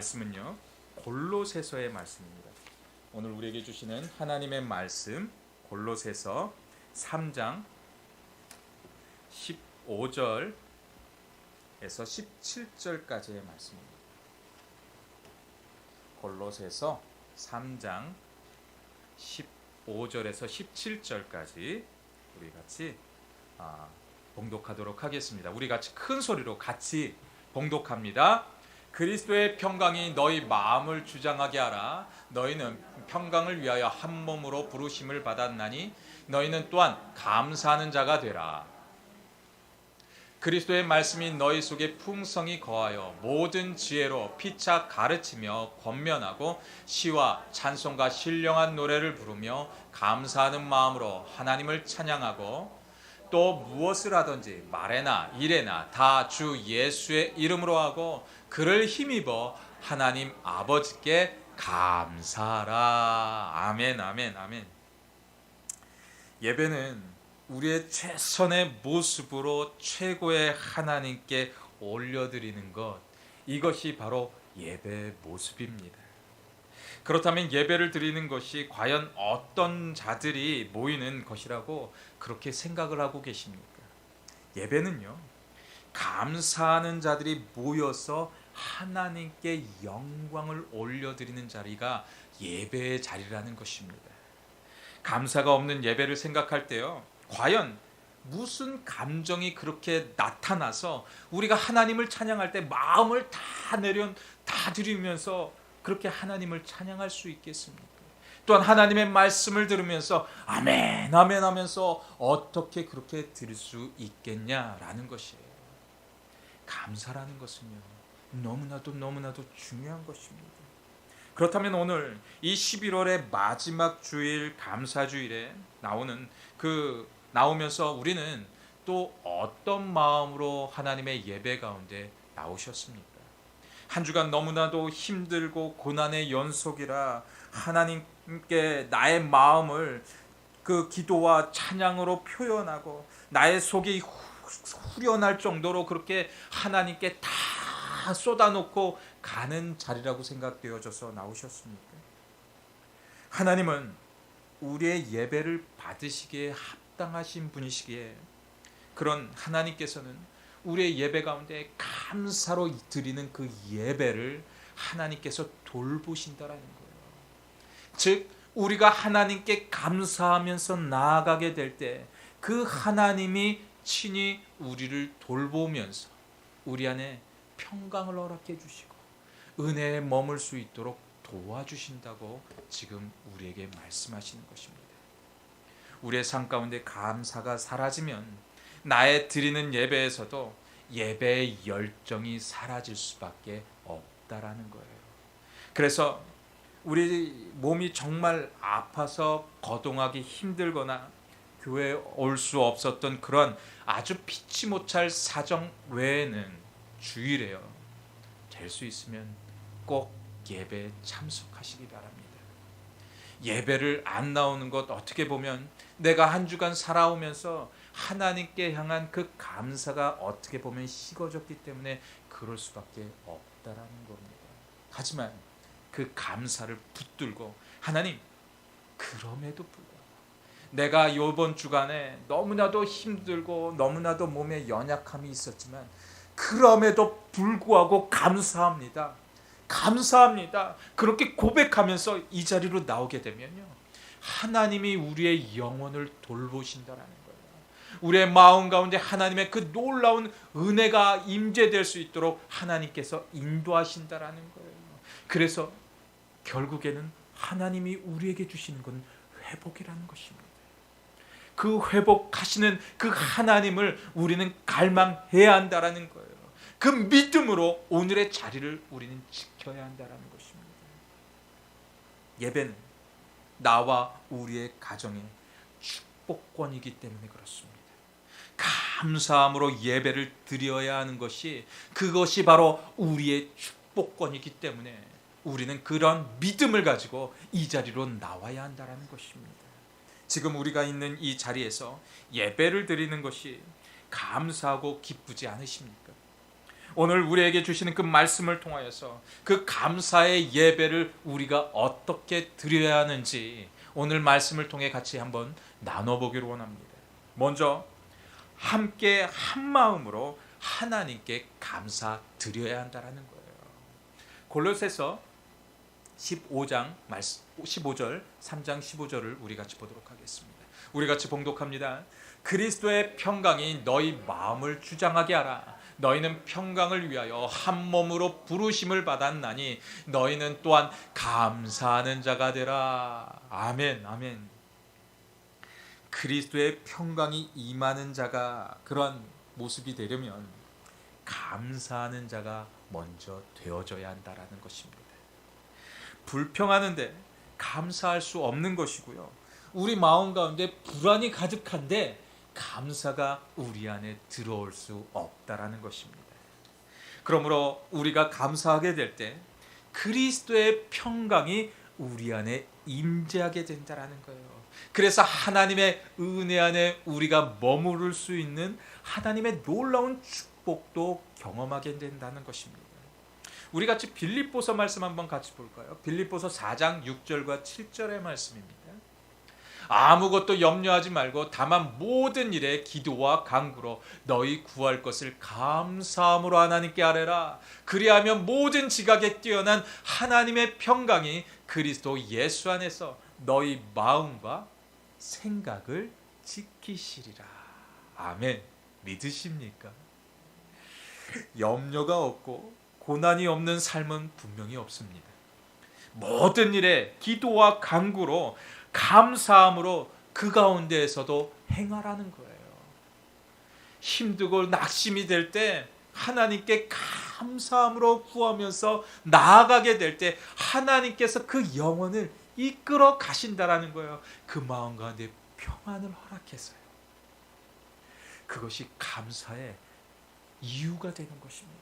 말씀은요, 골로새서의 말씀입니다. 오늘 우리에게 주시는 하나님의 말씀, 골로새서 3장 15절에서 17절까지의 말씀입니다. 골로새서 3장 15절에서 17절까지 우리 같이 봉독하도록 하겠습니다. 우리 같이 큰 소리로 같이 봉독합니다. 그리스도의 평강이 너희 마음을 주장하게 하라. 너희는 평강을 위하여 한 몸으로 부르심을 받았나니 너희는 또한 감사하는 자가 되라. 그리스도의 말씀이 너희 속에 풍성히 거하여 모든 지혜로 피차 가르치며 권면하고 시와 찬송과 신령한 노래를 부르며 감사하는 마음으로 하나님을 찬양하고 또 무엇을 하든지 말에나 일에나 다 주 예수의 이름으로 하고 그를 힘입어 하나님 아버지께 감사하라. 아멘, 아멘, 아멘. 예배는 우리의 최선의 모습으로 최고의 하나님께 올려드리는 것, 이것이 바로 예배의 모습입니다. 그렇다면 예배를 드리는 것이 과연 어떤 자들이 모이는 것이라고 그렇게 생각을 하고 계십니까? 예배는요, 감사하는 자들이 모여서 하나님께 영광을 올려드리는 자리가 예배의 자리라는 것입니다. 감사가 없는 예배를 생각할 때요, 과연 무슨 감정이 그렇게 나타나서 우리가 하나님을 찬양할 때 마음을 다 드리면서 그렇게 하나님을 찬양할 수 있겠습니까? 또한 하나님의 말씀을 들으면서 아멘 아멘 하면서 어떻게 그렇게 드릴 수 있겠냐라는 것이에요. 감사라는 것은요, 너무나도 중요한 것입니다. 그렇다면 오늘 이 11월의 마지막 주일 감사주일에 나오면서 우리는 또 어떤 마음으로 하나님의 예배 가운데 나오셨습니까? 한 주간 너무나도 힘들고 고난의 연속이라 하나님께 나의 마음을 그 기도와 찬양으로 표현하고 나의 속이 후련할 정도로 그렇게 하나님께 다 쏟아놓고 가는 자리라고 생각되어져서 나오셨습니까? 하나님은 우리의 예배를 받으시기에 합당하신 분이시기에 그런 하나님께서는 우리의 예배 가운데 감사로 드리는 그 예배를 하나님께서 돌보신다라는 거예요. 즉 우리가 하나님께 감사하면서 나아가게 될 때 그 하나님이 친히 우리를 돌보면서 우리 안에 평강을 허락해 주시고 은혜에 머물 수 있도록 도와주신다고 지금 우리에게 말씀하시는 것입니다. 우리의 삶 가운데 감사가 사라지면 나의 드리는 예배에서도 예배의 열정이 사라질 수밖에 없다라는 거예요. 그래서 우리 몸이 정말 아파서 거동하기 힘들거나 교회에 올 수 없었던 그런 아주 피치 못할 사정 외에는 주일에요, 될 수 있으면 꼭 예배에 참석하시기 바랍니다. 예배를 안 나오는 것, 어떻게 보면 내가 한 주간 살아오면서 하나님께 향한 그 감사가 어떻게 보면 식어졌기 때문에 그럴 수밖에 없다라는 겁니다. 하지만 그 감사를 붙들고 하나님, 그럼에도 불구하고 내가 이번 주간에 너무나도 힘들고 너무나도 몸에 연약함이 있었지만 그럼에도 불구하고 감사합니다. 감사합니다. 그렇게 고백하면서 이 자리로 나오게 되면요, 하나님이 우리의 영혼을 돌보신다라는 거예요. 우리의 마음 가운데 하나님의 그 놀라운 은혜가 임재될 수 있도록 하나님께서 인도하신다라는 거예요. 그래서 결국에는 하나님이 우리에게 주시는 건 회복이라는 것입니다. 그 회복하시는 그 하나님을 우리는 갈망해야 한다라는 거예요. 그 믿음으로 오늘의 자리를 우리는 지켜야 한다라는 것입니다. 예배는 나와 우리의 가정의 축복권이기 때문에 그렇습니다. 감사함으로 예배를 드려야 하는 것이, 그것이 바로 우리의 축복권이기 때문에 우리는 그런 믿음을 가지고 이 자리로 나와야 한다는 것입니다. 지금 우리가 있는 이 자리에서 예배를 드리는 것이 감사하고 기쁘지 않으십니까? 오늘 우리에게 주시는 그 말씀을 통하여서 그 감사의 예배를 우리가 어떻게 드려야 하는지 오늘 말씀을 통해 같이 한번 나눠보기를 원합니다. 먼저 함께 한 마음으로 하나님께 감사 드려야 한다는 거예요. 골로새서 15장 15절 3장 15절을 우리 같이 보도록 하겠습니다. 우리 같이 봉독합니다. 그리스도의 평강이 너희 마음을 주장하게 하라. 너희는 평강을 위하여 한 몸으로 부르심을 받았나니 너희는 또한 감사하는 자가 되라. 아멘, 아멘. 그리스도의 평강이 임하는 자가 그러한 모습이 되려면 감사하는 자가 먼저 되어져야 한다라는 것입니다. 불평하는데 감사할 수 없는 것이고요. 우리 마음 가운데 불안이 가득한데 감사가 우리 안에 들어올 수 없다라는 것입니다. 그러므로 우리가 감사하게 될 때 그리스도의 평강이 우리 안에 임재하게 된다라는 거예요. 그래서 하나님의 은혜 안에 우리가 머무를 수 있는 하나님의 놀라운 축복도 경험하게 된다는 것입니다. 우리 같이 빌립보서 말씀 한번 같이 볼까요? 빌립보서 4장 6절과 7절의 말씀입니다. 아무것도 염려하지 말고 다만 모든 일에 기도와 간구로 너희 구할 것을 감사함으로 하나님께 아뢰라. 그리하면 모든 지각에 뛰어난 하나님의 평강이 그리스도 예수 안에서 너희 마음과 생각을 지키시리라. 아멘. 믿으십니까? 염려가 없고 고난이 없는 삶은 분명히 없습니다. 모든 일에 기도와 간구로 감사함으로 그 가운데에서도 행하라는 거예요. 힘들고 낙심이 될 때 하나님께 감사함으로 구하면서 나아가게 될 때 하나님께서 그 영혼을 이끌어 가신다라는 거예요. 그 마음 가운데 평안을 허락해서요. 그것이 감사의 이유가 되는 것입니다.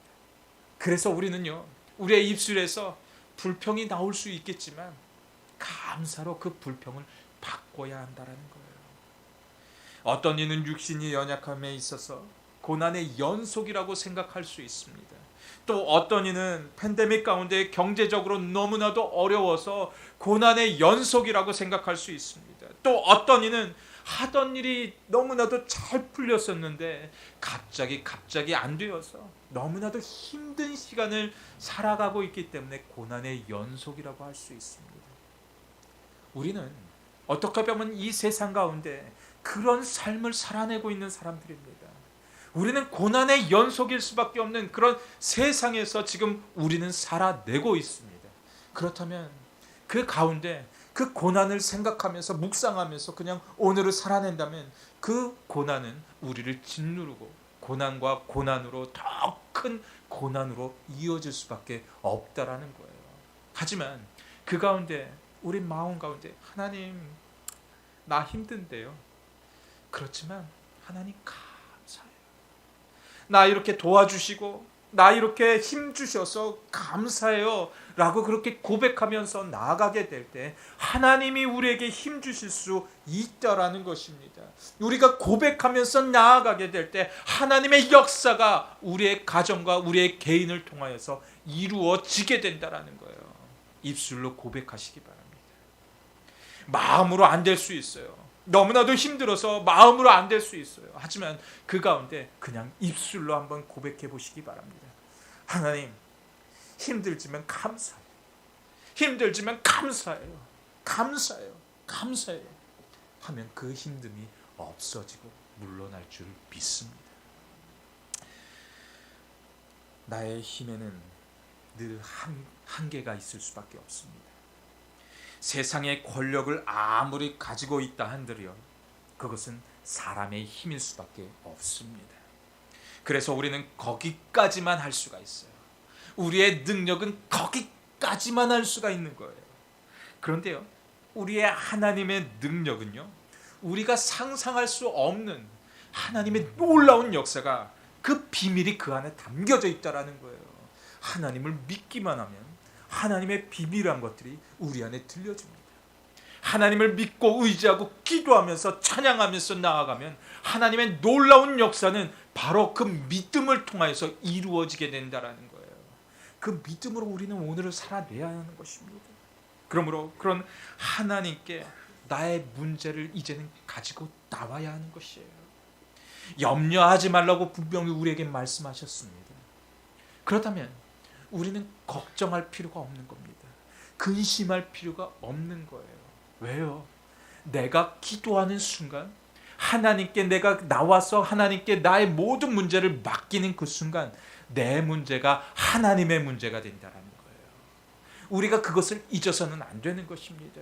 그래서 우리는요, 우리의 입술에서 불평이 나올 수 있겠지만 감사로 그 불평을 바꿔야 한다는 거예요. 어떤 이는 육신이 연약함에 있어서 고난의 연속이라고 생각할 수 있습니다. 또 어떤 이는 팬데믹 가운데 경제적으로 너무나도 어려워서 고난의 연속이라고 생각할 수 있습니다. 또 어떤 이는 하던 일이 너무나도 잘 풀렸었는데 갑자기 안 되어서 너무나도 힘든 시간을 살아가고 있기 때문에 고난의 연속이라고 할 수 있습니다. 우리는 어떻게 보면 이 세상 가운데 그런 삶을 살아내고 있는 사람들입니다. 우리는 고난의 연속일 수밖에 없는 그런 세상에서 지금 우리는 살아내고 있습니다. 그렇다면 그 가운데 그 고난을 생각하면서 묵상하면서 그냥 오늘을 살아낸다면 그 고난은 우리를 짓누르고 고난과 고난으로 더 큰 고난으로 이어질 수밖에 없다라는 거예요. 하지만 그 가운데 우리 마음 가운데 하나님 나 힘든데요. 그렇지만 하나님 감사해요. 나 이렇게 도와주시고 나 이렇게 힘주셔서 감사해요 라고 그렇게 고백하면서 나아가게 될 때 하나님이 우리에게 힘주실 수 있다라는 것입니다. 우리가 고백하면서 나아가게 될 때 하나님의 역사가 우리의 가정과 우리의 개인을 통하여서 이루어지게 된다라는 거예요. 입술로 고백하시기 바랍니다. 마음으로 안 될 수 있어요. 너무나도 힘들어서 마음으로 안 될 수 있어요. 하지만 그 가운데 그냥 입술로 한번 고백해 보시기 바랍니다. 하나님, 힘들지만 감사해요. 힘들지만 감사해요. 감사해요. 감사해요. 하면 그 힘듦이 없어지고 물러날 줄 믿습니다. 나의 힘에는 늘 한계가 있을 수밖에 없습니다. 세상의 권력을 아무리 가지고 있다 한들요, 그것은 사람의 힘일 수밖에 없습니다. 그래서 우리는 거기까지만 할 수가 있어요. 우리의 능력은 거기까지만 할 수가 있는 거예요. 그런데요, 우리의 하나님의 능력은요, 우리가 상상할 수 없는 하나님의 놀라운 역사가 그 비밀이 그 안에 담겨져 있다라는 거예요. 하나님을 믿기만 하면 하나님의 비밀한 것들이 우리 안에 들려집니다. 하나님을 믿고 의지하고 기도하면서 찬양하면서 나아가면 하나님의 놀라운 역사는 바로 그 믿음을 통하여서 이루어지게 된다라는 거예요. 그 믿음으로 우리는 오늘을 살아내야 하는 것입니다. 그러므로 그런 하나님께 나의 문제를 이제는 가지고 나와야 하는 것이에요. 염려하지 말라고 분명히 우리에게 말씀하셨습니다. 그렇다면 우리는 걱정할 필요가 없는 겁니다. 근심할 필요가 없는 거예요. 왜요? 내가 기도하는 순간 하나님께 내가 나와서 하나님께 나의 모든 문제를 맡기는 그 순간 내 문제가 하나님의 문제가 된다는 거예요. 우리가 그것을 잊어서는 안 되는 것입니다.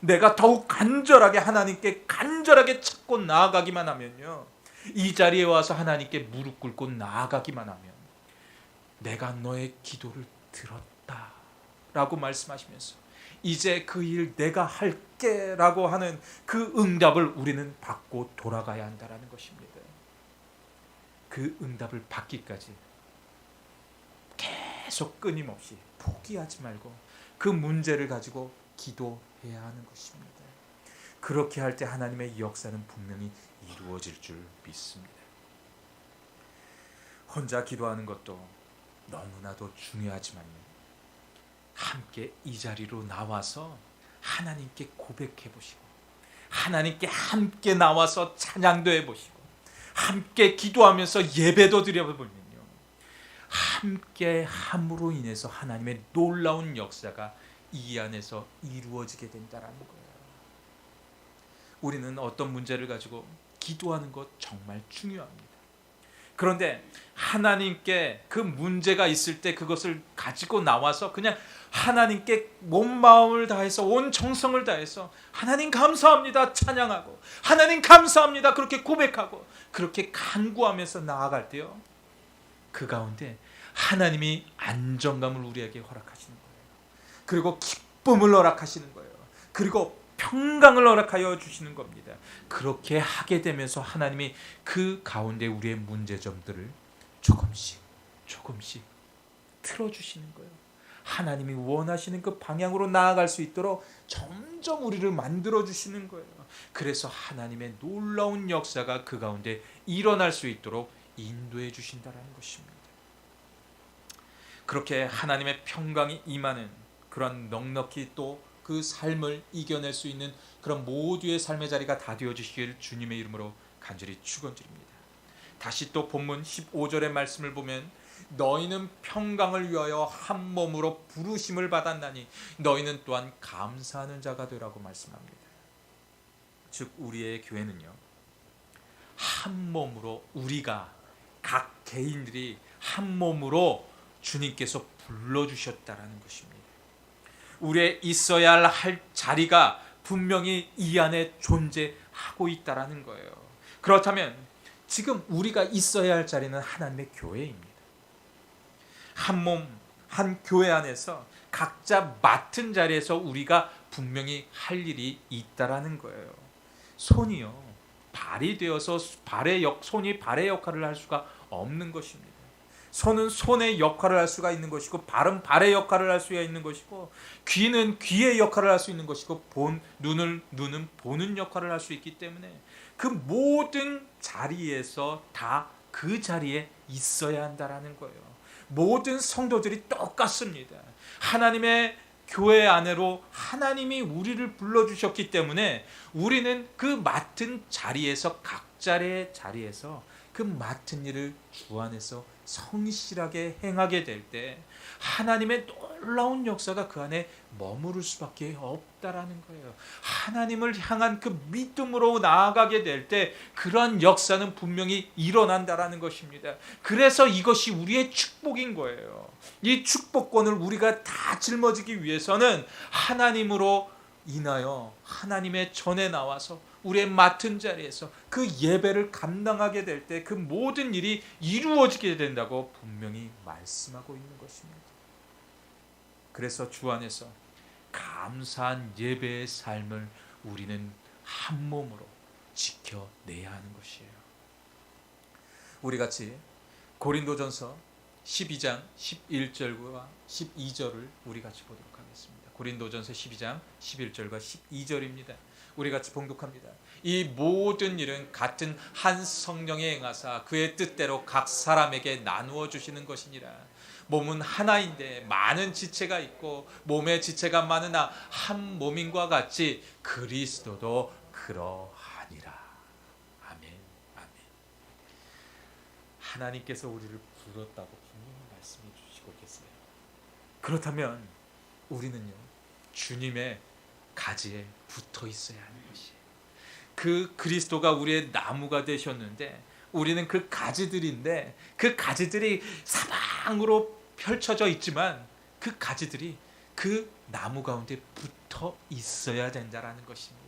내가 더욱 간절하게 하나님께 간절하게 찾고 나아가기만 하면요, 이 자리에 와서 하나님께 무릎 꿇고 나아가기만 하면 내가 너의 기도를 들었다 라고 말씀하시면서 이제 그 일 내가 할게 라고 하는 그 응답을 우리는 받고 돌아가야 한다는 것입니다. 그 응답을 받기까지 계속 끊임없이 포기하지 말고 그 문제를 가지고 기도해야 하는 것입니다. 그렇게 할 때 하나님의 역사는 분명히 이루어질 줄 믿습니다. 혼자 기도하는 것도 너무나도 중요하지만 함께 이 자리로 나와서 하나님께 고백해 보시고 하나님께 함께 나와서 찬양도 해보시고 함께 기도하면서 예배도 드려보면요, 함께 함으로 인해서 하나님의 놀라운 역사가 이 안에서 이루어지게 된다는 거예요. 우리는 어떤 문제를 가지고 기도하는 것 정말 중요합니다. 그런데 하나님께 그 문제가 있을 때 그것을 가지고 나와서 그냥 하나님께 온 마음을 다해서 온 정성을 다해서 하나님 감사합니다 찬양하고 하나님 감사합니다 그렇게 고백하고 그렇게 간구하면서 나아갈 때요, 그 가운데 하나님이 안정감을 우리에게 허락하시는 거예요. 그리고 기쁨을 허락하시는 거예요. 그리고 평강을 허락하여 주시는 겁니다. 그렇게 하게 되면서 하나님이 그 가운데 우리의 문제점들을 조금씩 틀어주시는 거예요. 하나님이 원하시는 그 방향으로 나아갈 수 있도록 점점 우리를 만들어주시는 거예요. 그래서 하나님의 놀라운 역사가 그 가운데 일어날 수 있도록 인도해 주신다는 것입니다. 그렇게 하나님의 평강이 임하는 그런 넉넉히 또 그 삶을 이겨낼 수 있는 그런 모두의 삶의 자리가 다 되어주시길 주님의 이름으로 간절히 축원드립니다. 다시 또 본문 15절의 말씀을 보면 너희는 평강을 위하여 한 몸으로 부르심을 받았나니 너희는 또한 감사하는 자가 되라고 말씀합니다. 즉 우리의 교회는요, 한 몸으로 우리가 각 개인들이 한 몸으로 주님께서 불러주셨다라는 것입니다. 우리의 있어야 할 자리가 분명히 이 안에 존재하고 있다라는 거예요. 그렇다면 지금 우리가 있어야 할 자리는 하나님의 교회입니다. 한 몸, 한 교회 안에서 각자 맡은 자리에서 우리가 분명히 할 일이 있다라는 거예요. 손이요, 발이 되어서 손이 발의 역할을 할 수가 없는 것입니다. 손은 손의 역할을 할 수가 있는 것이고 발은 발의 역할을 할 수가 있는 것이고 귀는 귀의 역할을 할 수 있는 것이고 눈은 보는 역할을 할 수 있기 때문에 그 모든 자리에서 다 그 자리에 있어야 한다라는 거예요. 모든 성도들이 똑같습니다. 하나님의 교회 안으로 하나님이 우리를 불러주셨기 때문에 우리는 그 맡은 자리에서 각자의 자리에서 그 맡은 일을 주 안에서 성실하게 행하게 될 때 하나님의 놀라운 역사가 그 안에 머무를 수밖에 없다라는 거예요. 하나님을 향한 그 믿음으로 나아가게 될 때 그러한 역사는 분명히 일어난다라는 것입니다. 그래서 이것이 우리의 축복인 거예요. 이 축복권을 우리가 다 짊어지기 위해서는 하나님으로 인하여 하나님의 전에 나와서 우리의 맡은 자리에서 그 예배를 감당하게 될 때 그 모든 일이 이루어지게 된다고 분명히 말씀하고 있는 것입니다. 그래서 주 안에서 감사한 예배의 삶을 우리는 한 몸으로 지켜내야 하는 것이에요. 우리 같이 고린도전서 12장 11절과 12절을 우리 같이 보도록 하겠습니다. 고린도전서 12장 11절과 12절입니다. 우리 같이 봉독합니다. 이 모든 일은 같은 한 성령의 행하사 그의 뜻대로 각 사람에게 나누어 주시는 것이니라. 몸은 하나인데 많은 지체가 있고 몸의 지체가 많으나 한 몸인과 같이 그리스도도 그러하니라. 아멘. 아멘. 하나님께서 우리를 불렀다고 분명히 말씀해 주시고 계세요. 그렇다면 우리는요, 주님의 가지에 붙어 있어야 하는 것이에요. 그 그리스도가 우리의 나무가 되셨는데 우리는 그 가지들인데, 그 가지들이 사방으로 펼쳐져 있지만 그 가지들이 그 나무 가운데 붙어 있어야 된다라는 것입니다.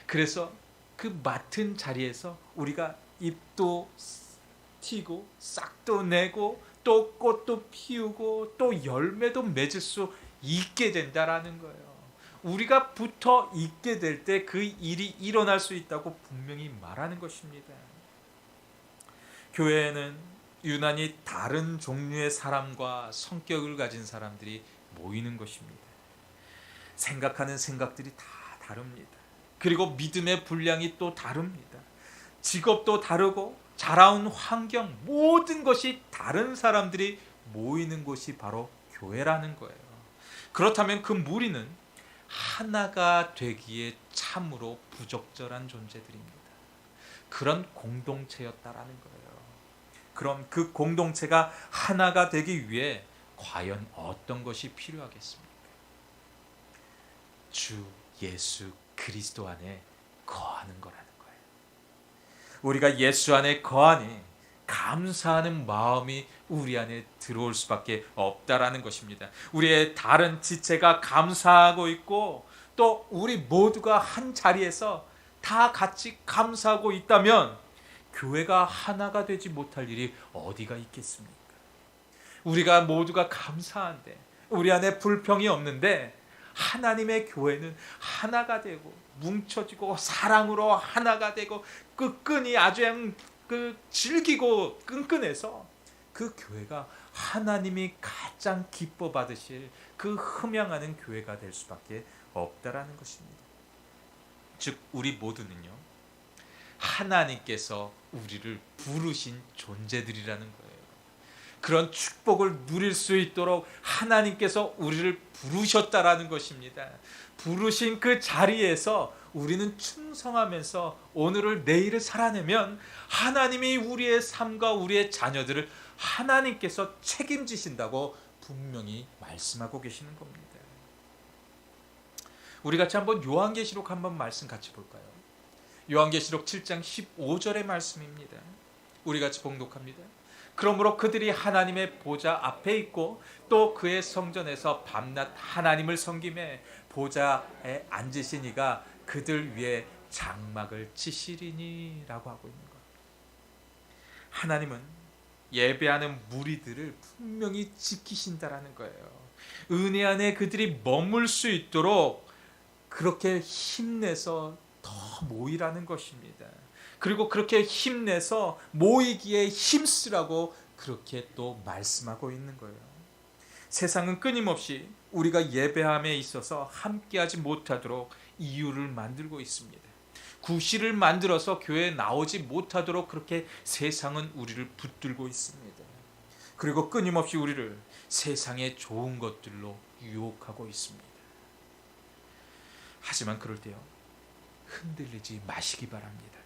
그래서 그 맡은 자리에서 우리가 잎도 튀고 싹도 내고 또 꽃도 피우고 또 열매도 맺을 수 있게 된다라는 거예요. 우리가 붙어 있게 될 때 그 일이 일어날 수 있다고 분명히 말하는 것입니다. 교회에는 유난히 다른 종류의 사람과 성격을 가진 사람들이 모이는 것입니다. 생각하는 생각들이 다 다릅니다. 그리고 믿음의 분량이 또 다릅니다. 직업도 다르고 자라온 환경, 모든 것이 다른 사람들이 모이는 곳이 바로 교회라는 거예요. 그렇다면 그 무리는 하나가 되기에 참으로 부적절한 존재들입니다. 그런 공동체였다라는 거예요. 그럼 그 공동체가 하나가 되기 위해 과연 어떤 것이 필요하겠습니까? 주 예수 그리스도 안에 거하는 거라는 거예요. 우리가 예수 안에 거하니 감사하는 마음이 우리 안에 들어올 수밖에 없다라는 것입니다. 우리의 다른 지체가 감사하고 있고 또 우리 모두가 한 자리에서 다 같이 감사하고 있다면 교회가 하나가 되지 못할 일이 어디가 있겠습니까? 우리가 모두가 감사한데 우리 안에 불평이 없는데 하나님의 교회는 하나가 되고 뭉쳐지고 사랑으로 하나가 되고 끈끈이 아주 즐기고 끈끈해서 그 교회가 하나님이 가장 기뻐 받으실 그 흠양하는 교회가 될 수밖에 없다라는 것입니다. 즉 우리 모두는요, 하나님께서 우리를 부르신 존재들이라는 거예요. 그런 축복을 누릴 수 있도록 하나님께서 우리를 부르셨다라는 것입니다. 부르신 그 자리에서 우리는 충성하면서 오늘을 내일을 살아내면 하나님이 우리의 삶과 우리의 자녀들을 하나님께서 책임지신다고 분명히 말씀하고 계시는 겁니다. 우리 같이 한번 요한계시록 한번 말씀 같이 볼까요? 요한계시록 7장 15절의 말씀입니다. 우리 같이 봉독합니다. 그러므로 그들이 하나님의 보좌 앞에 있고 또 그의 성전에서 밤낮 하나님을 섬기매 보좌에 앉으신 이가 그들 위에 장막을 치시리니 라고 하고 있는 것. 하나님은 예배하는 무리들을 분명히 지키신다라는 거예요. 은혜 안에 그들이 머물 수 있도록 그렇게 힘내서 더 모이라는 것입니다. 그리고 그렇게 힘내서 모이기에 힘쓰라고 그렇게 또 말씀하고 있는 거예요. 세상은 끊임없이 우리가 예배함에 있어서 함께하지 못하도록 이유를 만들고 있습니다. 구실을 만들어서 교회에 나오지 못하도록 그렇게 세상은 우리를 붙들고 있습니다. 그리고 끊임없이 우리를 세상의 좋은 것들로 유혹하고 있습니다. 하지만 그럴 때요, 흔들리지 마시기 바랍니다.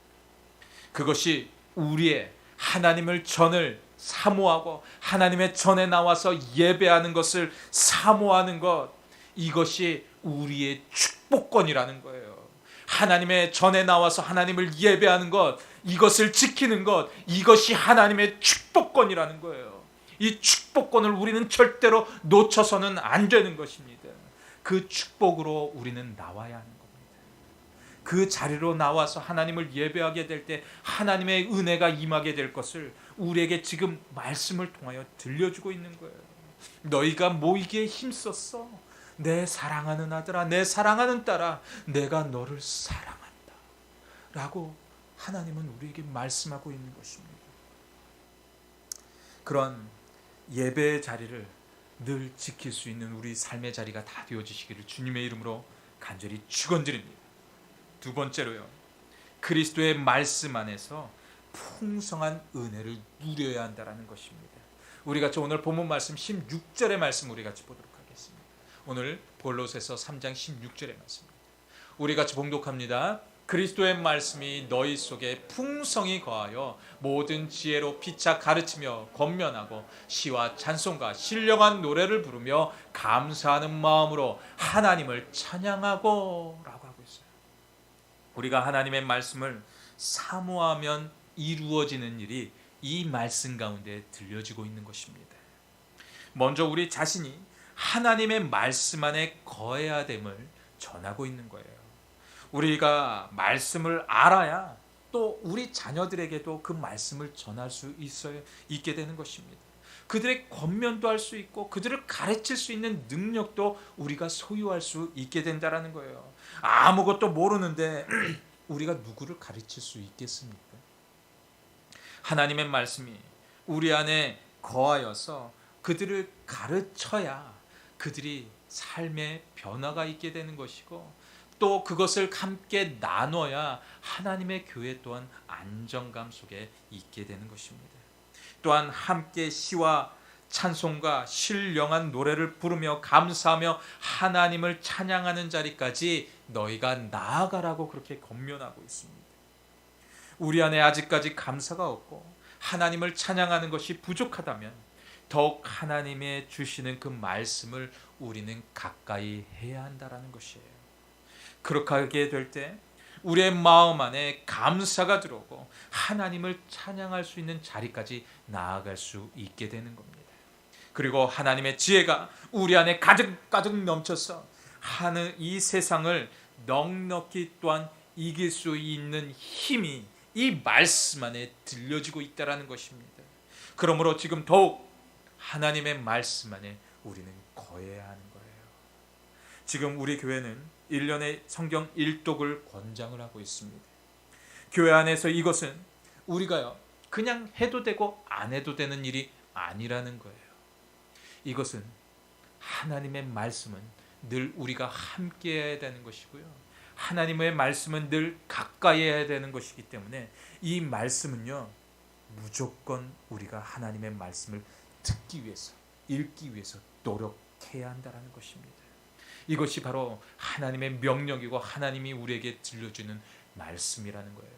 그것이 우리의 하나님을 전을 사모하고 하나님의 전에 나와서 예배하는 것을 사모하는 것, 이것이 우리의 축복권이라는 거예요. 하나님의 전에 나와서 하나님을 예배하는 것, 이것을 지키는 것, 이것이 하나님의 축복권이라는 거예요. 이 축복권을 우리는 절대로 놓쳐서는 안 되는 것입니다. 그 축복으로 우리는 나와야 하는 겁니다. 그 자리로 나와서 하나님을 예배하게 될 때 하나님의 은혜가 임하게 될 것을 우리에게 지금 말씀을 통하여 들려주고 있는 거예요. 너희가 모이기에 힘썼어. 내 사랑하는 아들아, 내 사랑하는 딸아, 내가 너를 사랑한다 라고 하나님은 우리에게 말씀하고 있는 것입니다. 그런 예배의 자리를 늘 지킬 수 있는 우리 삶의 자리가 다 되어지시기를 주님의 이름으로 간절히 축원드립니다. 두 번째로요, 그리스도의 말씀 안에서 풍성한 은혜를 누려야 한다는 것입니다. 우리 같이 오늘 본문 말씀 16절의 말씀 우리 같이 보도록 하겠습니다. 오늘 골로새서 3장 16절의 말씀입니다. 우리 같이 봉독합니다. 그리스도의 말씀이 너희 속에 풍성히 거하여 모든 지혜로 피차 가르치며 권면하고 시와 찬송과 신령한 노래를 부르며 감사하는 마음으로 하나님을 찬양하고 라고 하고 있어요. 우리가 하나님의 말씀을 사모하면 이루어지는 일이 이 말씀 가운데 들려지고 있는 것입니다. 먼저 우리 자신이 하나님의 말씀 안에 거해야 됨을 전하고 있는 거예요. 우리가 말씀을 알아야 또 우리 자녀들에게도 그 말씀을 전할 수 있게 되는 것입니다. 그들의 권면도 할 수 있고 그들을 가르칠 수 있는 능력도 우리가 소유할 수 있게 된다는 거예요. 아무것도 모르는데 우리가 누구를 가르칠 수 있겠습니까? 하나님의 말씀이 우리 안에 거하여서 그들을 가르쳐야 그들이 삶의 변화가 있게 되는 것이고, 또 그것을 함께 나눠야 하나님의 교회 또한 안정감 속에 있게 되는 것입니다. 또한 함께 시와 찬송과 신령한 노래를 부르며 감사하며 하나님을 찬양하는 자리까지 너희가 나아가라고 그렇게 권면하고 있습니다. 우리 안에 아직까지 감사가 없고 하나님을 찬양하는 것이 부족하다면 더욱 하나님의 주시는 그 말씀을 우리는 가까이 해야 한다는 것이에요. 그렇게 하게 될 때 우리의 마음 안에 감사가 들어오고 하나님을 찬양할 수 있는 자리까지 나아갈 수 있게 되는 겁니다. 그리고 하나님의 지혜가 우리 안에 가득가득 넘쳐서 이 세상을 넉넉히 또한 이길 수 있는 힘이 이 말씀 안에 들려지고 있다는 것입니다. 그러므로 지금 더욱 하나님의 말씀 안에 우리는 거해야 하는 거예요. 지금 우리 교회는 1년에 성경 1독을 권장을 하고 있습니다. 교회 안에서 이것은 우리가요 그냥 해도 되고 안 해도 되는 일이 아니라는 거예요. 이것은 하나님의 말씀은 늘 우리가 함께 해야 되는 것이고요, 하나님의 말씀은 늘 가까이 해야 되는 것이기 때문에 이 말씀은요 무조건 우리가 하나님의 말씀을 듣기 위해서, 읽기 위해서 노력해야 한다는 것입니다. 이것이 바로 하나님의 명령이고 하나님이 우리에게 들려주는 말씀이라는 거예요.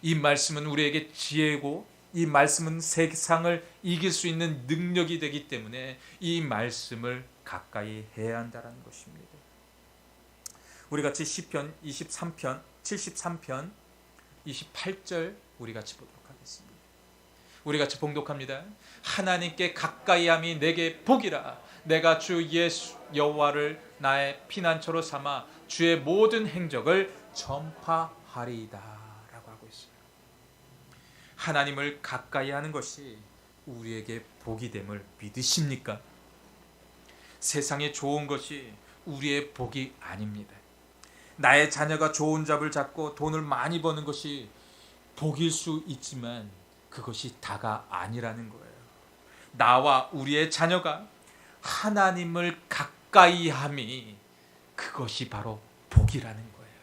이 말씀은 우리에게 지혜고 이 말씀은 세상을 이길 수 있는 능력이 되기 때문에 이 말씀을 가까이 해야 한다는 것입니다. 우리 같이 시편 23편 73편 28절 우리 같이 보도록 하겠습니다. 우리 같이 봉독합니다. 하나님께 가까이함이 내게 복이라. 내가 주 예수 여호와를 나의 피난처로 삼아 주의 모든 행적을 전파하리이다 라고 하고 있어요. 하나님을 가까이 하는 것이 우리에게 복이 됨을 믿으십니까? 세상에 좋은 것이 우리의 복이 아닙니다. 나의 자녀가 좋은 잡을 잡고 돈을 많이 버는 것이 복일 수 있지만 그것이 다가 아니라는 거예요. 나와 우리의 자녀가 하나님을 가까이 함이 그것이 바로 복이라는 거예요.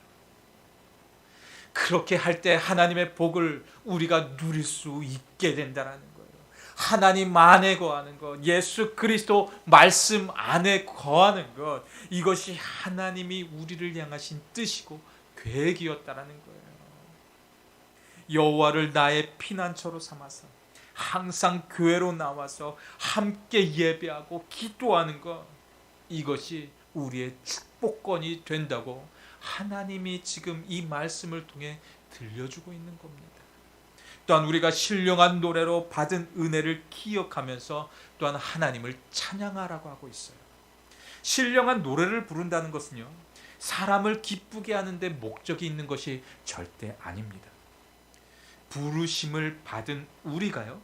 그렇게 할 때 하나님의 복을 우리가 누릴 수 있게 된다는 거예요. 하나님 안에 거하는 것, 예수 그리스도 말씀 안에 거하는 것, 이것이 하나님이 우리를 향하신 뜻이고 계획이었다라는 거예요. 여호와를 나의 피난처로 삼아서 항상 교회로 나와서 함께 예배하고 기도하는 것, 이것이 우리의 축복권이 된다고 하나님이 지금 이 말씀을 통해 들려주고 있는 겁니다. 또한 우리가 신령한 노래로 받은 은혜를 기억하면서 또한 하나님을 찬양하라고 하고 있어요. 신령한 노래를 부른다는 것은요 사람을 기쁘게 하는데 목적이 있는 것이 절대 아닙니다. 부르심을 받은 우리가요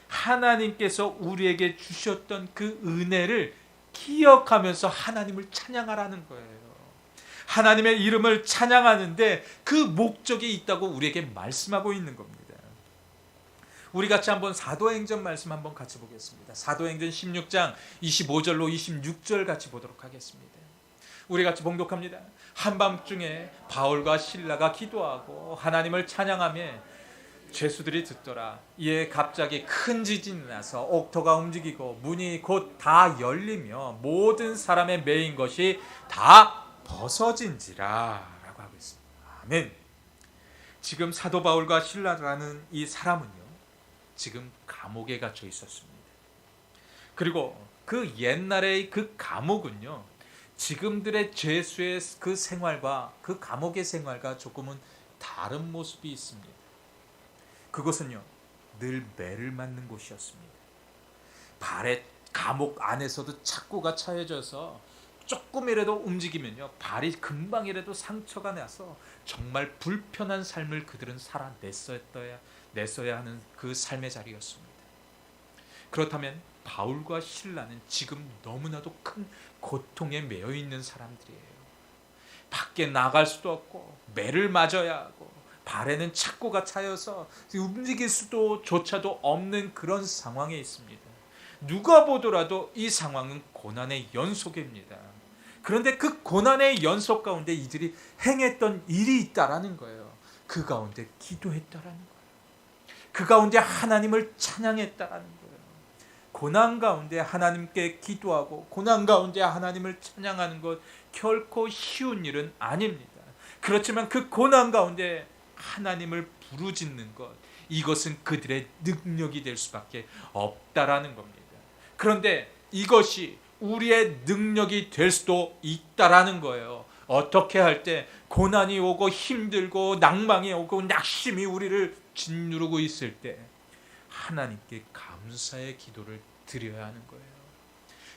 하나님께서 우리에게 주셨던 그 은혜를 기억하면서 하나님을 찬양하라는 거예요. 하나님의 이름을 찬양하는데 그 목적이 있다고 우리에게 말씀하고 있는 겁니다. 우리 같이 한번 사도행전 말씀 한번 같이 보겠습니다. 사도행전 16장 25절로 26절 같이 보도록 하겠습니다. 우리 같이 봉독합니다. 한밤중에 바울과 실라가 기도하고 하나님을 찬양하며 죄수들이 듣더라. 이에 갑자기 큰 지진이 나서 옥토가 움직이고 문이 곧 다 열리며 모든 사람의 매인 것이 다 벗어진지라 라고 하고 있습니다. 아멘. 지금 사도 바울과 실라라는 이 사람은요, 지금 감옥에 갇혀 있었습니다. 그리고 그 옛날의 그 감옥은요, 지금들의 죄수의 그 생활과 그 감옥의 생활과 조금은 다른 모습이 있습니다. 그것은요, 늘 매를 맞는 곳이었습니다. 발에 감옥 안에서도 착고가 차여져서 조금이라도 움직이면요, 발이 금방이라도 상처가 나서 정말 불편한 삶을 그들은 살아냈어야 하는 그 삶의 자리였습니다. 그렇다면 바울과 실라는 지금 너무나도 큰 고통에 매여 있는 사람들이에요. 밖에 나갈 수도 없고 매를 맞아야 하고 발에는 착고가 차여서 움직일 수도 조차도 없는 그런 상황에 있습니다. 누가 보더라도 이 상황은 고난의 연속입니다. 그런데 그 고난의 연속 가운데 이들이 행했던 일이 있다라는 거예요. 그 가운데 기도했다라는 거예요. 그 가운데 하나님을 찬양했다라는 거예요. 고난 가운데 하나님께 기도하고 고난 가운데 하나님을 찬양하는 것 결코 쉬운 일은 아닙니다. 그렇지만 그 고난 가운데 하나님을 부르짖는 것, 이것은 그들의 능력이 될 수밖에 없다라는 겁니다. 그런데 이것이 우리의 능력이 될 수도 있다라는 거예요. 어떻게 할 때 고난이 오고 힘들고 낭망이 오고 낙심이 우리를 짓누르고 있을 때 하나님께 감사의 기도를 드려야 하는 거예요.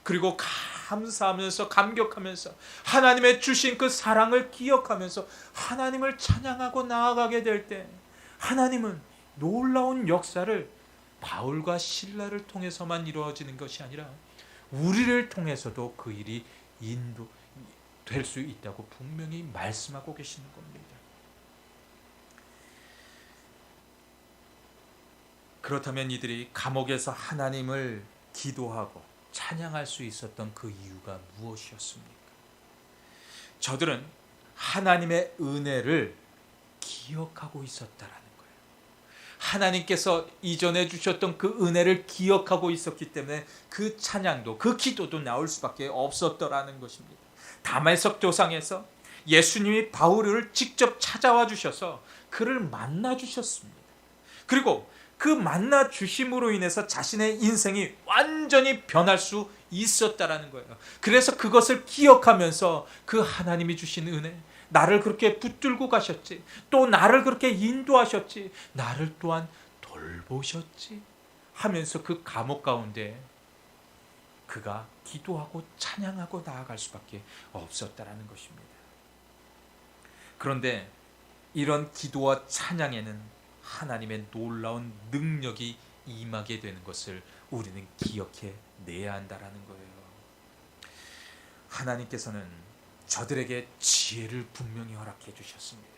그리고 감사하면서 감격하면서 하나님의 주신 그 사랑을 기억하면서 하나님을 찬양하고 나아가게 될 때 하나님은 놀라운 역사를 바울과 실라를 통해서만 이루어지는 것이 아니라 우리를 통해서도 그 일이 인도될 수 있다고 분명히 말씀하고 계시는 겁니다. 그렇다면 이들이 감옥에서 하나님을 기도하고 찬양할 수 있었던 그 이유가 무엇이었습니까? 저들은 하나님의 은혜를 기억하고 있었다라는 거예요. 하나님께서 이전해 주셨던 그 은혜를 기억하고 있었기 때문에 그 찬양도 그 기도도 나올 수밖에 없었더라는 것입니다. 다메섹 도상에서 예수님이 바울을 직접 찾아와 주셔서 그를 만나 주셨습니다. 그리고 그 만나 주심으로 인해서 자신의 인생이 완전히 변할 수 있었다라는 거예요. 그래서 그것을 기억하면서 그 하나님이 주신 은혜, 나를 그렇게 붙들고 가셨지, 또 나를 그렇게 인도하셨지, 나를 또한 돌보셨지 하면서 그 감옥 가운데 그가 기도하고 찬양하고 나아갈 수밖에 없었다라는 것입니다. 그런데 이런 기도와 찬양에는 하나님의 놀라운 능력이 임하게 되는 것을 우리는 기억해 내야 한다라는 거예요. 하나님께서는 저들에게 지혜를 분명히 허락해 주셨습니다.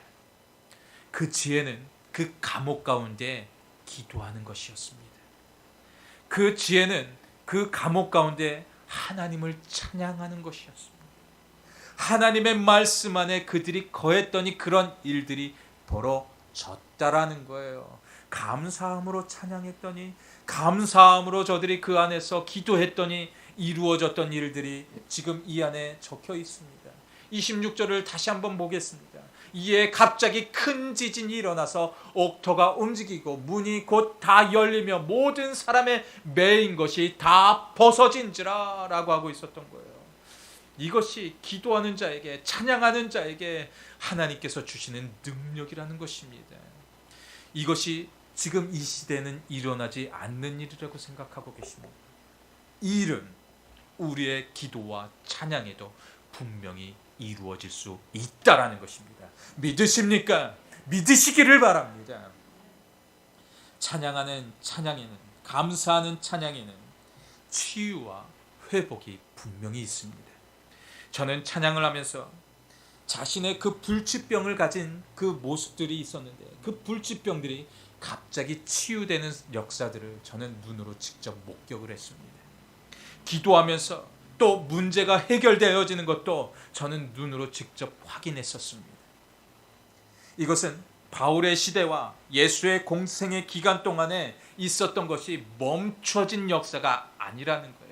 그 지혜는 그 감옥 가운데 기도하는 것이었습니다. 그 지혜는 그 감옥 가운데 하나님을 찬양하는 것이었습니다. 하나님의 말씀 안에 그들이 거했더니 그런 일들이 벌어졌다라는 거예요. 감사함으로 찬양했더니, 감사함으로 저들이 그 안에서 기도했더니 이루어졌던 일들이 지금 이 안에 적혀 있습니다. 26절을 다시 한번 보겠습니다. 이에 갑자기 큰 지진이 일어나서 옥토가 움직이고 문이 곧 다 열리며 모든 사람의 매인 것이 다 벗어진지라 라고 하고 있었던 거예요. 이것이 기도하는 자에게, 찬양하는 자에게 하나님께서 주시는 능력이라는 것입니다. 이것이 지금 이 시대는 일어나지 않는 일이라고 생각하고 계십니다. 이 일은 우리의 기도와 찬양에도 분명히 이루어질 수 있다라는 것입니다. 믿으십니까? 믿으시기를 바랍니다. 찬양하는 찬양에는, 감사하는 찬양에는 치유와 회복이 분명히 있습니다. 저는 찬양을 하면서 자신의 그 불치병을 가진 그 모습들이 있었는데 그 불치병들이 갑자기 치유되는 역사들을 저는 눈으로 직접 목격을 했습니다. 기도하면서 또 문제가 해결되어지는 것도 저는 눈으로 직접 확인했었습니다. 이것은 바울의 시대와 예수의 공생의 기간 동안에 있었던 것이 멈춰진 역사가 아니라는 거예요.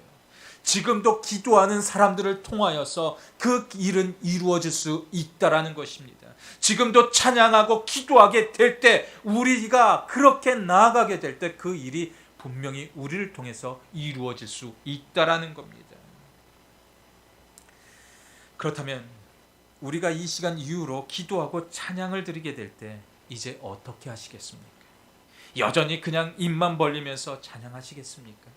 지금도 기도하는 사람들을 통하여서 그 일은 이루어질 수 있다라는 것입니다. 지금도 찬양하고 기도하게 될 때, 우리가 그렇게 나아가게 될 때 그 일이 분명히 우리를 통해서 이루어질 수 있다라는 겁니다. 그렇다면 우리가 이 시간 이후로 기도하고 찬양을 드리게 될 때 이제 어떻게 하시겠습니까? 여전히 그냥 입만 벌리면서 찬양하시겠습니까?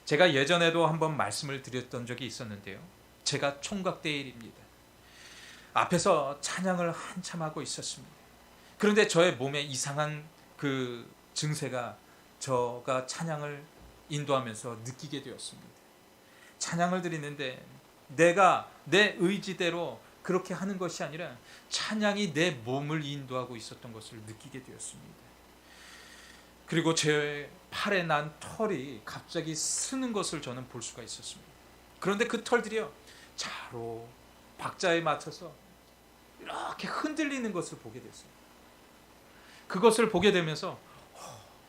제가 예전에도 한번 말씀을 드렸던 적이 있었는데요. 제가 총각대일입니다. 앞에서 찬양을 한참 하고 있었습니다. 그런데 저의 몸에 이상한 그 증세가 저가 찬양을 인도하면서 느끼게 되었습니다. 찬양을 드리는데 내가 내 의지대로 그렇게 하는 것이 아니라 찬양이 내 몸을 인도하고 있었던 것을 느끼게 되었습니다. 그리고 제 팔에 난 털이 갑자기 쓰는 것을 저는 볼 수가 있었습니다. 그런데 그 털들이요, 좌로 박자에 맞춰서 이렇게 흔들리는 것을 보게 됐어요. 그것을 보게 되면서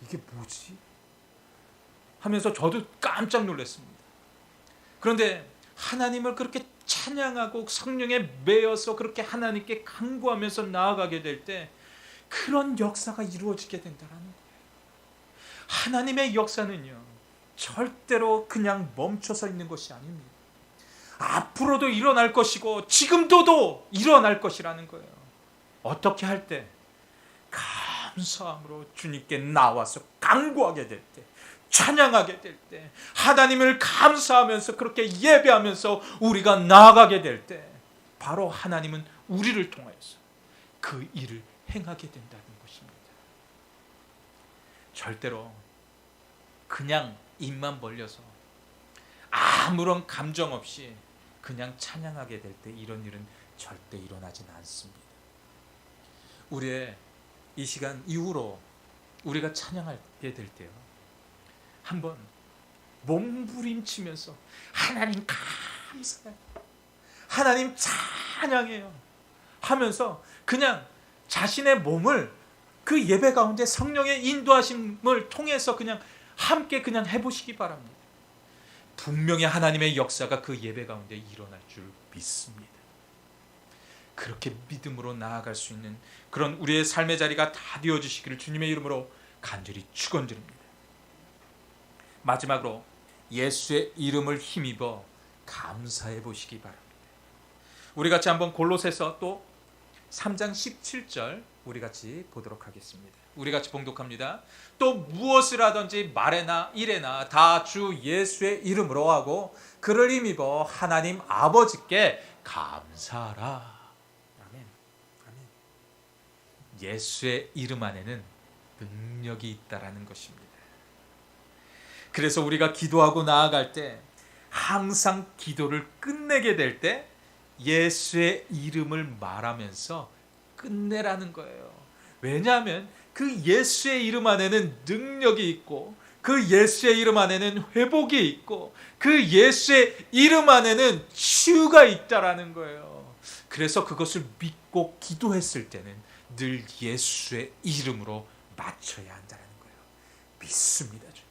이게 뭐지? 하면서 저도 깜짝 놀랐습니다. 그런데 하나님을 그렇게 찬양하고 성령에 매여서 그렇게 하나님께 간구하면서 나아가게 될 때 그런 역사가 이루어지게 된다는 거예요. 하나님의 역사는요, 절대로 그냥 멈춰서 있는 것이 아닙니다. 앞으로도 일어날 것이고 지금도 일어날 것이라는 거예요. 어떻게 할 때? 감사함으로 주님께 나와서 간구하게 될 때, 찬양하게 될 때, 하나님을 감사하면서 그렇게 예배하면서 우리가 나아가게 될 때, 바로 하나님은 우리를 통하여서 그 일을 행하게 된다는 것입니다. 절대로 그냥 입만 벌려서 아무런 감정 없이 그냥 찬양하게 될 때 이런 일은 절대 일어나진 않습니다. 우리의 이 시간 이후로 우리가 찬양하게 될 때요, 한번 몸부림치면서 하나님 감사해요, 하나님 찬양해요 하면서 그냥 자신의 몸을 그 예배 가운데 성령의 인도하심을 통해서 그냥 함께 그냥 해보시기 바랍니다. 분명히 하나님의 역사가 그 예배 가운데 일어날 줄 믿습니다. 그렇게 믿음으로 나아갈 수 있는 그런 우리의 삶의 자리가 다 되어주시기를 주님의 이름으로 간절히 축원드립니다. 마지막으로 예수의 이름을 힘입어 감사해 보시기 바랍니다. 우리 같이 한번 골로새서 또 3장 17절 우리 같이 보도록 하겠습니다. 우리 같이 봉독합니다. 또 무엇을 하든지 말에나 일에나 다 주 예수의 이름으로 하고 그를 힘입어 하나님 아버지께 감사하라. 아멘. 아멘. 예수의 이름 안에는 능력이 있다라는 것입니다. 그래서 우리가 기도하고 나아갈 때 항상 기도를 끝내게 될 때 예수의 이름을 말하면서 끝내라는 거예요. 왜냐하면 그 예수의 이름 안에는 능력이 있고 그 예수의 이름 안에는 회복이 있고 그 예수의 이름 안에는 치유가 있다라는 거예요. 그래서 그것을 믿고 기도했을 때는 늘 예수의 이름으로 맞춰야 한다는 거예요. 믿습니다, 주님.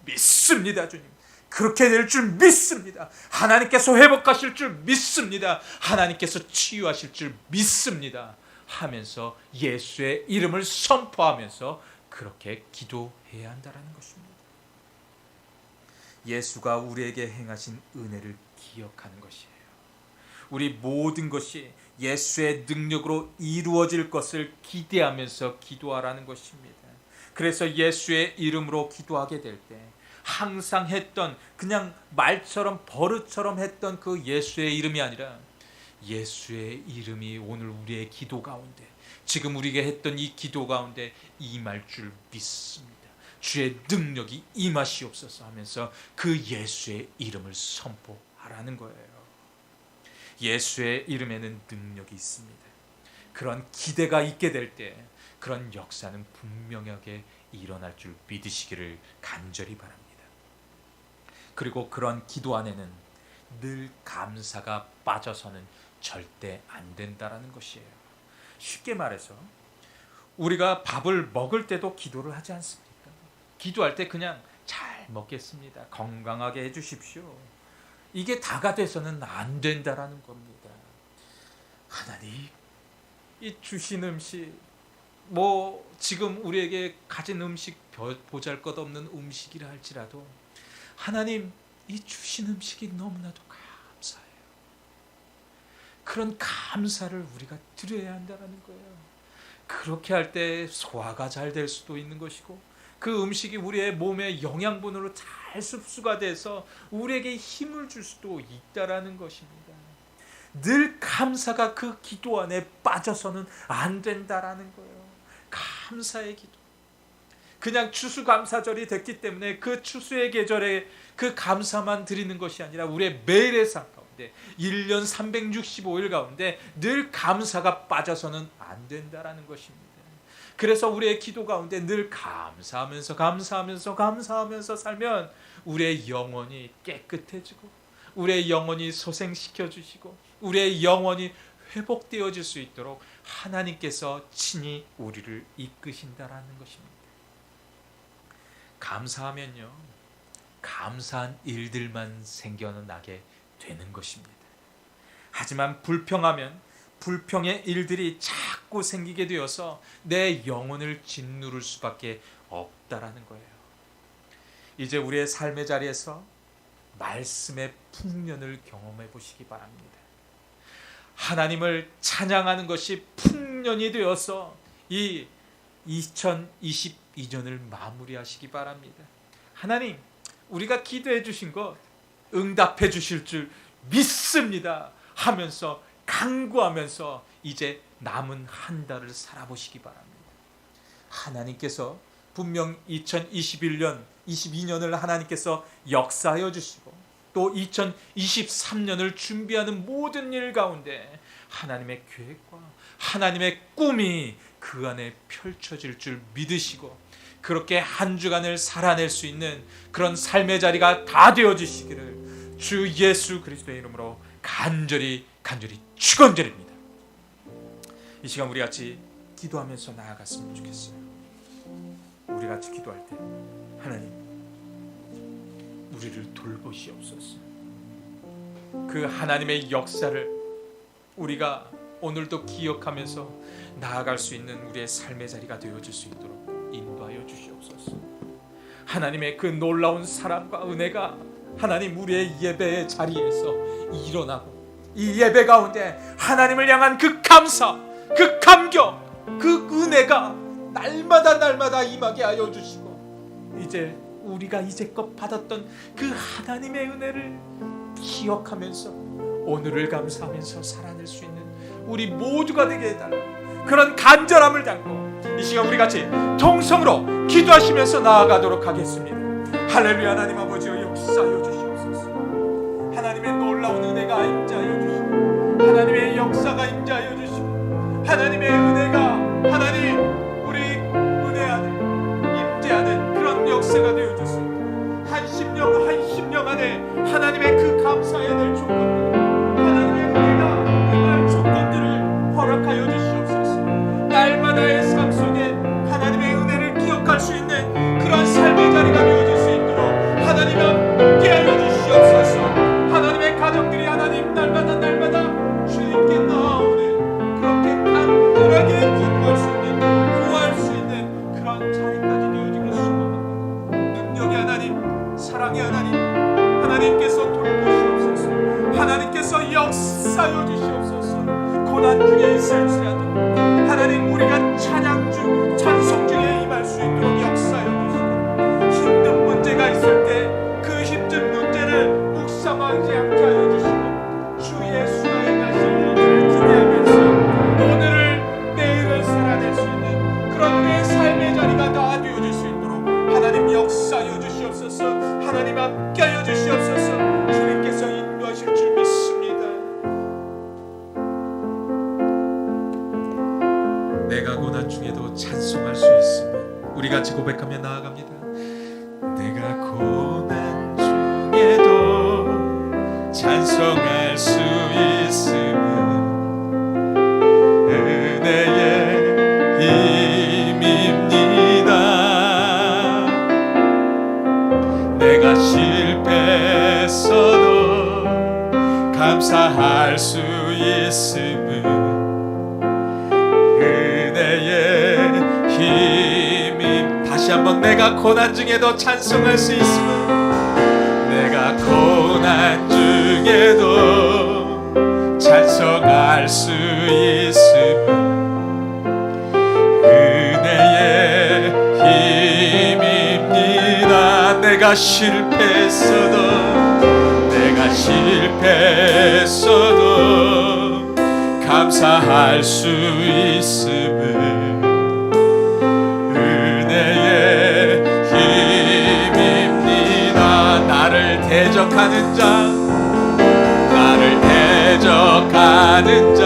믿습니다, 주님. 그렇게 될 줄 믿습니다. 하나님께서 회복하실 줄 믿습니다. 하나님께서 치유하실 줄 믿습니다 하면서 예수의 이름을 선포하면서 그렇게 기도해야 한다는 것입니다. 예수가 우리에게 행하신 은혜를 기억하는 것이에요. 우리 모든 것이 예수의 능력으로 이루어질 것을 기대하면서 기도하라는 것입니다. 그래서 예수의 이름으로 기도하게 될 때 항상 했던 그냥 말처럼 버릇처럼 했던 그 예수의 이름이 아니라 예수의 이름이 오늘 우리의 기도 가운데 지금 우리가 했던 이 기도 가운데 임할 줄 믿습니다. 주의 능력이 임하시옵소서 하면서 그 예수의 이름을 선포하라는 거예요. 예수의 이름에는 능력이 있습니다. 그런 기대가 있게 될 때 그런 역사는 분명하게 일어날 줄 믿으시기를 간절히 바랍니다. 그리고 그런 기도 안에는 늘 감사가 빠져서는 절대 안 된다라는 것이에요. 쉽게 말해서 우리가 밥을 먹을 때도 기도를 하지 않습니까? 기도할 때 그냥 잘 먹겠습니다. 건강하게 해주십시오. 이게 다가 돼서는 안 된다라는 겁니다. 하나님, 이 주신 음식, 지금 우리에게 가진 음식 보잘것없는 음식이라 할지라도 하나님, 이 주신 음식이 너무나도 감사해요. 그런 감사를 우리가 드려야 한다는 거예요. 그렇게 할 때 소화가 잘 될 수도 있는 것이고 그 음식이 우리의 몸의 영양분으로 잘 흡수가 돼서 우리에게 힘을 줄 수도 있다라는 것입니다. 늘 감사가 그 기도 안에 빠져서는 안 된다라는 거예요. 감사의 기도. 그냥 추수감사절이 됐기 때문에 그 추수의 계절에 그 감사만 드리는 것이 아니라 우리의 매일의 삶 가운데 1년 365일 가운데 늘 감사가 빠져서는 안 된다라는 것입니다. 그래서 우리의 기도 가운데 늘 감사하면서 살면 우리의 영혼이 깨끗해지고 우리의 영혼이 소생시켜 주시고 우리의 영혼이 회복되어질 수 있도록 하나님께서 친히 우리를 이끄신다라는 것입니다. 감사하면요, 감사한 일들만 생겨나게 되는 것입니다. 하지만 불평하면 불평의 일들이 자꾸 생기게 되어서 내 영혼을 짓누를 수밖에 없다라는 거예요. 이제 우리의 삶의 자리에서 말씀의 풍년을 경험해 보시기 바랍니다. 하나님을 찬양하는 것이 풍년이 되어서 이 2022년을 마무리하시기 바랍니다. 하나님, 우리가 기도해 주신 것 응답해 주실 줄 믿습니다 하면서 간구하면서 이제 남은 한 달을 살아보시기 바랍니다. 하나님께서 분명 2021년, 22년을 하나님께서 역사하여 주시고 또 2023년을 준비하는 모든 일 가운데 하나님의 계획과 하나님의 꿈이 그 안에 펼쳐질 줄 믿으시고 그렇게 한 주간을 살아낼 수 있는 그런 삶의 자리가 다 되어지시기를 주 예수 그리스도의 이름으로 간절히 축원드립니다. 이 시간 우리 같이 기도하면서 나아갔으면 좋겠어요. 우리 같이 기도할 때 하나님, 우리를 돌보시옵소서. 그 하나님의 역사를 우리가 오늘도 기억하면서 나아갈 수 있는 우리의 삶의 자리가 되어질 수 있도록 인도하여 주시옵소서. 하나님의 그 놀라운 사랑과 은혜가 하나님 우리의 예배의 자리에서 일어나고 이 예배 가운데 하나님을 향한 그 감사, 그 감격, 그 은혜가 날마다 임하게 하여 주시고 이제 우리가 이제껏 받았던 그 하나님의 은혜를 기억하면서 오늘을 감사하면서 살아낼 수 있는 우리 모두가 되게 해달라. 그런 간절함을 담고 이 시간 우리 같이 통성으로 기도하시면서 나아가도록 하겠습니다. 할렐루야. 하나님 아버지여 역사하여 주시옵소서. 하나님의 놀라운 은혜가 임재하여 주시고 하나님의 역사가 임재하여 주시고 하나님의 은혜가 하나님 우리 은혜 안에 임재하는 그런 역사가 되어졌습니다. 한 심령 안에 하나님의 그 감사해야 될 조건들, 하나님의 은혜가 임할 조건들을 허락하여 주시옵소서. 날마다의 삶 속에 하나님의 은혜를 기억할 수 있는 그런 삶의 자리가 되어질 수 있도록 하나님 함께하여 주시옵소서. 하나님의 가정들이 하나님 날마다 주님께 나오는 그렇게 간절하게 기도할 수 있는, 구할 수 있는 그런 자리까지 되어지기를 소망합니다. 능력의 하나님, 사랑의 하나님, 하나님께서 돌보시옵소서. 하나님께서 역사하여 주시옵소서. 고난 중에 있을지라도 하나님 우리가 찬송 중에 임할 수 있도록 역사하여 주시고 힘든 문제가 있을 때 그 힘든 문제를 묵상하지 않게 하여 주시고 주의 수하에 가실 일들을 기대하면서 오늘을 내일을 살아낼 수 있는 그런 내 삶의 자리가 다 되어질 수 있도록 하나님 역사하여 주시옵소서. 하나님 함께하여 주시옵소서. 주님께서 인도하실 줄 믿습니다. 같이 고백하며 나아갑니다. 내가 고난 중에도 찬송할 수 있음은 은혜의 힘입니다. 내가 실패했어도 감사할 수 있음은 은혜의 힘임. 다시 한번 내가 고난 중에도 찬송할 수 있음은, 내가 고난 중에도 찬송할 수 있음은 은혜의 힘입니다. 내가 실패했어도 감사할 수 있음을 은혜의 힘입니다. 나를 대적하는 자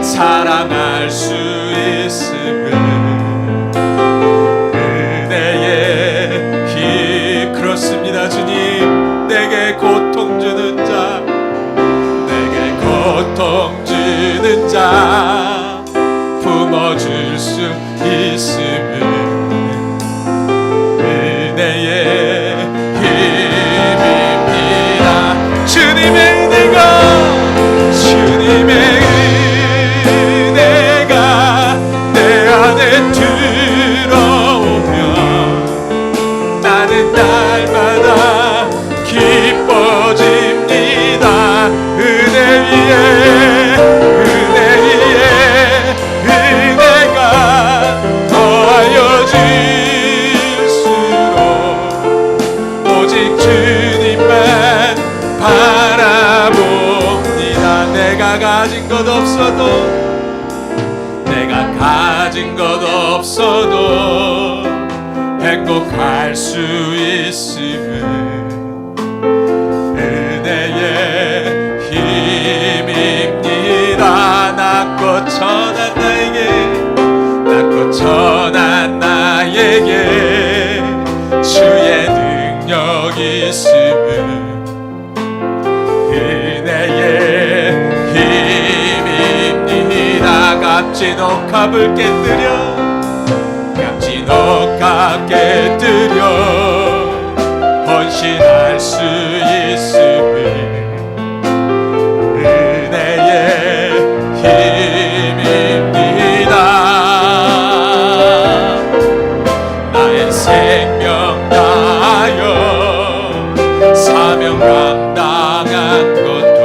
사랑할 수 있음을 은혜의 힘. 그렇습니다. 주님, 내게 고통 주는 자 품어줄 수 있음을 은혜의 힘입니다. 주님의 은혜가 내 안에 들어오면 나는 날마다 기뻐집니다. 은혜가 더하여질수록 오직 주님만 바라봅니다. 내가 가진 것 없어도 행복할 수 있음을 은혜의 힘입니다. 낮고 천한 나에게 주의 능력 있음을 은혜의 힘입니다. 값진 옷값을 깨뜨려 헌신할 수 있음을 은혜의 힘입니다. 나의 생명 다하여 사명 감당한 것도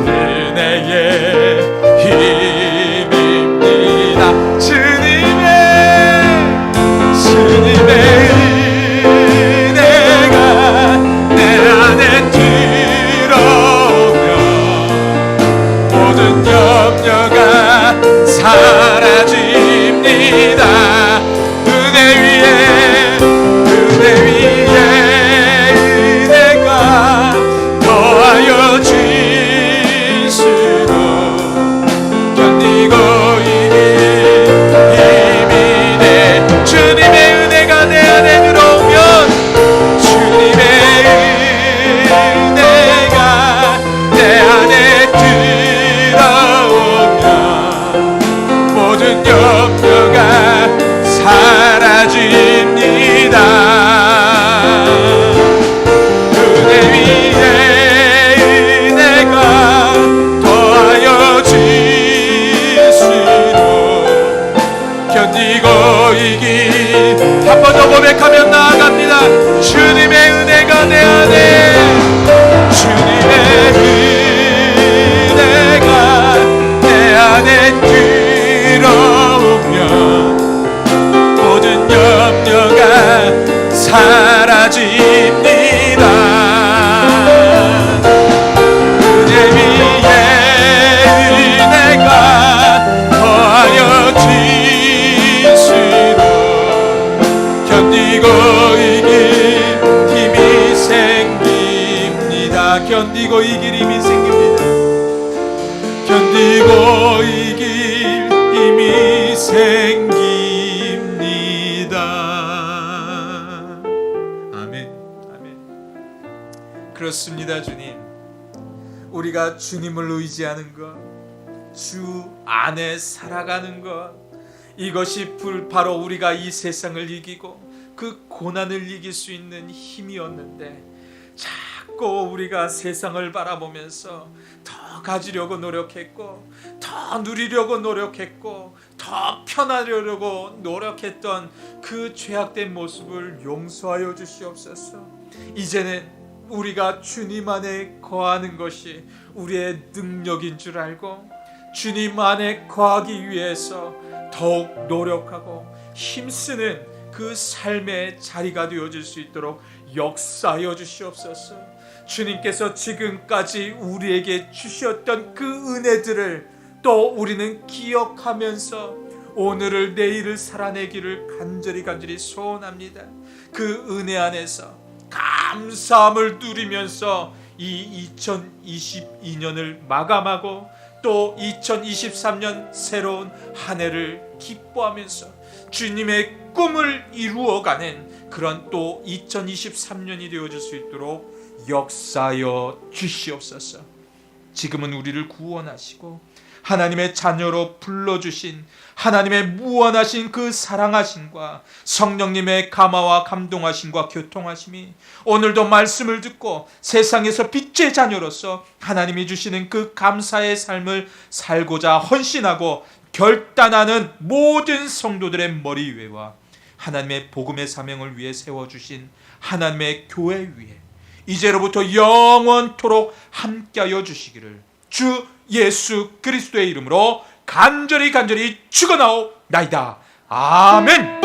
은혜의 힘입니다. 주님의 은혜가 내 안에 들어오면 모든 염려가 사라집니다. 은혜 위에 은혜가 더하여 질수록 견디고 이길 힘이 돼. 주님의 은혜가 내 안에 들어오면 모든 염려가 사라집니다. 은혜 위에 은혜가 더하여 질수록 견디고 이길. 한 번 더 고백하며 나아갑니다. 주님의 은혜가 내 안에, 주님의 은혜가 내 안에 들어오면 모든 염려가 사라집니다. 은혜 위에 은혜가 더하여 질수록 견디고 이길 힘이 생깁니다. 견디고 이길 힘이 생깁니다. 견디고 이길 힘이 생깁니다. 그렇습니다, 주님. 우리가 주님을 의지하는 것, 주 안에 살아가는 것, 이것이 바로 우리가 이 세상을 이기고 그 고난을 이길 수 있는 힘이었는데, 자꾸 우리가 세상을 바라보면서 더 가지려고 노력했고, 더 누리려고 노력했고, 더 편하려고 노력했던 그 죄악된 모습을 용서하여 주시옵소서. 이제는 우리가 주님 안에 거하는 것이 우리의 능력인 줄 알고, 주님 안에 거하기 위해서 더욱 노력하고 힘쓰는 그 삶의 자리가 되어질 수 있도록 역사하여 주시옵소서. 주님께서 지금까지 우리에게 주셨던 그 은혜들을 또 우리는 기억하면서 오늘을 내일을 살아내기를 간절히 소원합니다. 그 은혜 안에서 감사함을 누리면서 이 2022년을 마감하고 또 2023년 새로운 한 해를 기뻐하면서 주님의 꿈을 이루어가는 그런 또 2023년이 되어질 수 있도록 역사하여 주시옵소서. 지금은 우리를 구원하시고 하나님의 자녀로 불러주신 하나님의 무한하신 그 사랑하심과 성령님의 감화와 감동하심과 교통하심이 오늘도 말씀을 듣고 세상에서 빛의 자녀로서 하나님이 주시는 그 감사의 삶을 살고자 헌신하고 결단하는 모든 성도들의 머리 위에와 하나님의 복음의 사명을 위해 세워주신 하나님의 교회 위에 이제로부터 영원토록 함께하여 주시기를 주 예수 그리스도의 이름으로 간절히 축원하옵나이다. 아멘.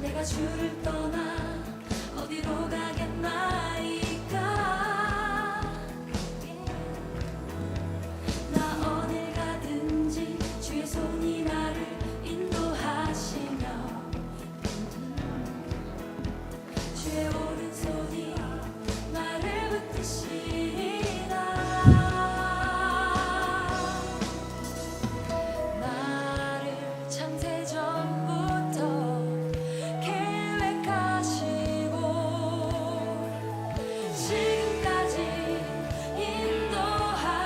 내가 주를 떠나 어디로 가겠나이까. 나 어딜 가든지 주의 손이 나를 인도하시며 주의 오른손이 나를 붙드시리라. 나를 창세전부터 지금까지 인도하시네.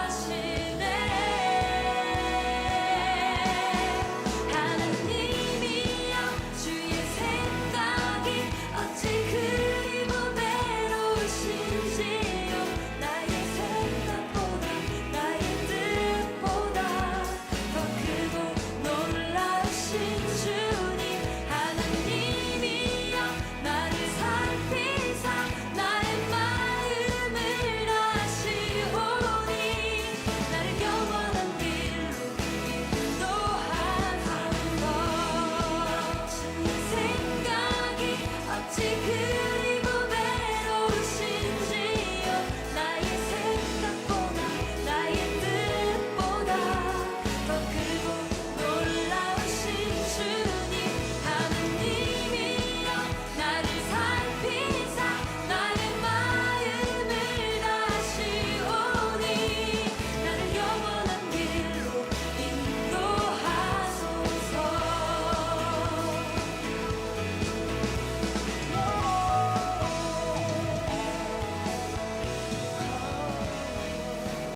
하나님이여 주의 생각이 어찌 그리 보배로우신지요. 나의 생각보다 나의 뜻보다 더 크고 놀라우신 주님. 하나님이여 나를 살피사 나의 마음을 아시오니 나를 영원한 길로 인도하소서. 주의 생각이 어찌